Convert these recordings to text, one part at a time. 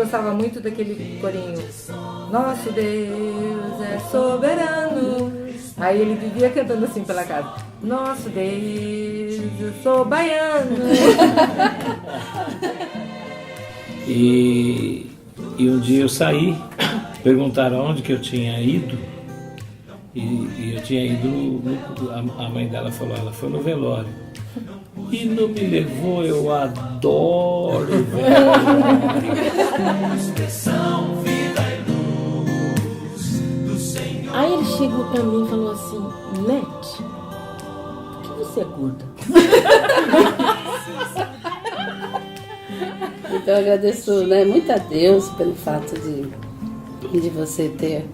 gostava muito daquele corinho. Nosso Deus é soberano. Aí ele vivia cantando assim pela casa. Nosso Deus, eu sou baiano. E um dia eu saí, perguntaram onde que eu tinha ido. E eu tinha ido, a mãe dela falou, ela foi no velório. E não me levou, eu adoro velório. Aí ele chegou pra mim e falou assim, Nete, por que você é gorda? Então eu agradeço, né, muito a Deus pelo fato de você ter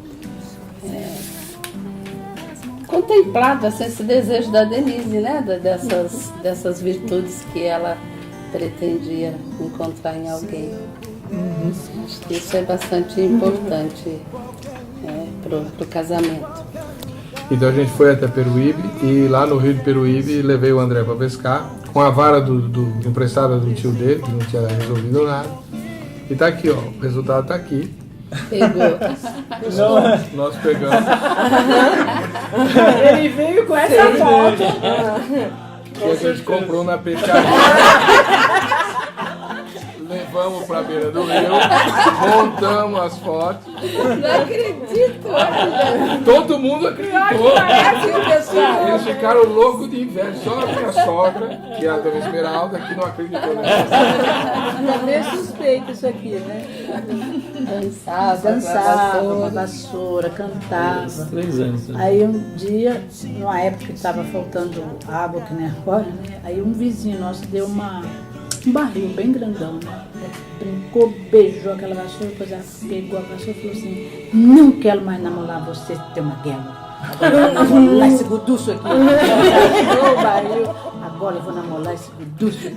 contemplado assim, esse desejo da Denise, né, dessas virtudes que ela pretendia encontrar em alguém. Acho que isso é bastante importante pro casamento. Então a gente foi até Peruíbe e lá no Rio de Peruíbe levei o André para pescar com a vara emprestada do tio dele, que não tinha resolvido nada. E tá aqui, ó, o resultado tá aqui. Pegou. Nós pegamos. Ele veio com essa foto. Que a gente comprou na pescaria. Levamos pra beira do rio, montamos as fotos. Não acredito! Todo mundo acreditou. Eles ficaram loucos de inveja. Só a minha sogra, que é a dona Esmeralda, que não acreditou nessa. É meio suspeito isso aqui, né? Dançava com a vassoura, cantava. 3 anos. Né? Aí um dia, numa época que estava faltando água, que nem agora, né? Aí um vizinho nosso deu um barril bem grandão, né? Brincou, beijou aquela vassoura, depois ela pegou a vassoura e falou assim, não quero mais namorar você, ter uma guerra. Agora eu vou namorar esse guduço aqui. O barril, agora eu vou namorar esse guduço aqui.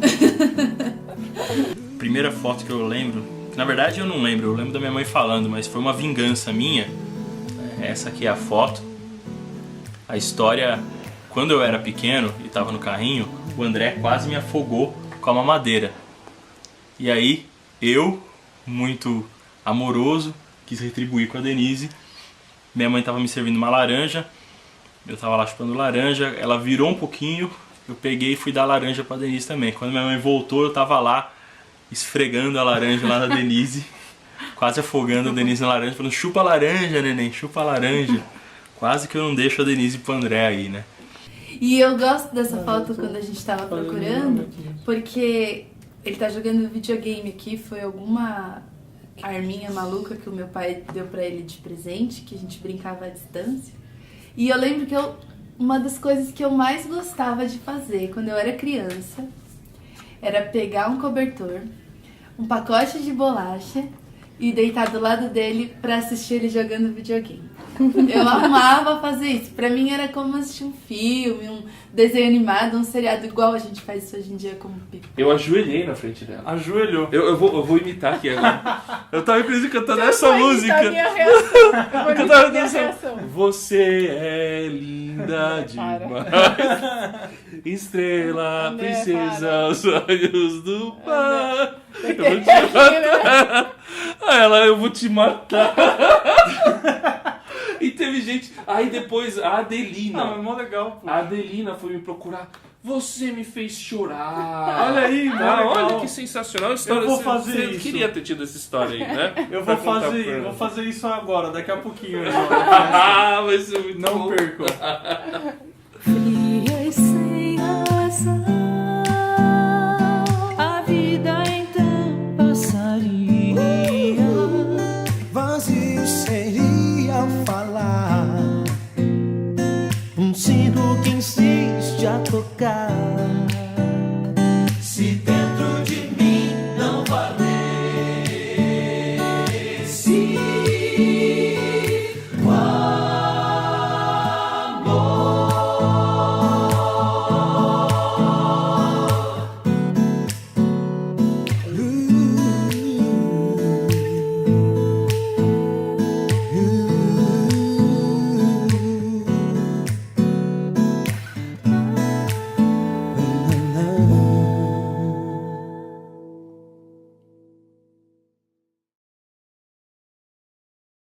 Primeira foto que eu lembro, que na verdade eu não lembro, eu lembro da minha mãe falando, mas foi uma vingança minha. Essa aqui é a foto. A história, quando eu era pequeno e estava no carrinho, o André quase me afogou com a mamadeira. E aí, eu, muito amoroso, quis retribuir com a Denise. Minha mãe estava me servindo uma laranja, eu estava lá chupando laranja, ela virou um pouquinho, eu peguei e fui dar laranja para a Denise também. Quando minha mãe voltou, eu estava lá, esfregando a laranja lá na Denise, quase afogando a Denise na laranja, falando, chupa a laranja, neném, chupa a laranja. Quase que eu não deixo a Denise pro André aí, né? E eu gosto dessa foto quando a gente tava procurando, porque ele tá jogando videogame aqui, foi alguma arminha maluca que o meu pai deu pra ele de presente, que a gente brincava à distância. E eu lembro que uma das coisas que eu mais gostava de fazer quando eu era criança era pegar um cobertor, um pacote de bolacha e deitar do lado dele pra assistir ele jogando videogame. Eu amava fazer isso. Pra mim era como assistir um filme, um desenho animado, um seriado, igual a gente faz isso hoje em dia como pico. Eu ajoelhei na frente dela. Ajoelhou. Eu vou imitar aqui agora. Eu tava inclusive cantando essa música. Eu tava dançando. Você é linda demais. Estrela, princesa, os olhos do pai. Eu vou te matar. Aí ela, eu vou te matar. E teve gente. Aí depois a Adelina. Ah, mas mó legal, pô. A Adelina foi me procurar. Você me fez chorar. Olha aí, mano. Olha que sensacional a história. Eu vou fazer você isso. Queria ter tido essa história aí, né? Eu vou fazer isso agora, daqui a pouquinho. Ah, vai ser muito Não bom. percam. Frias sem razão, a vida então passaria. Vazio seria ao falar, um sino que insiste a tocar. Se tem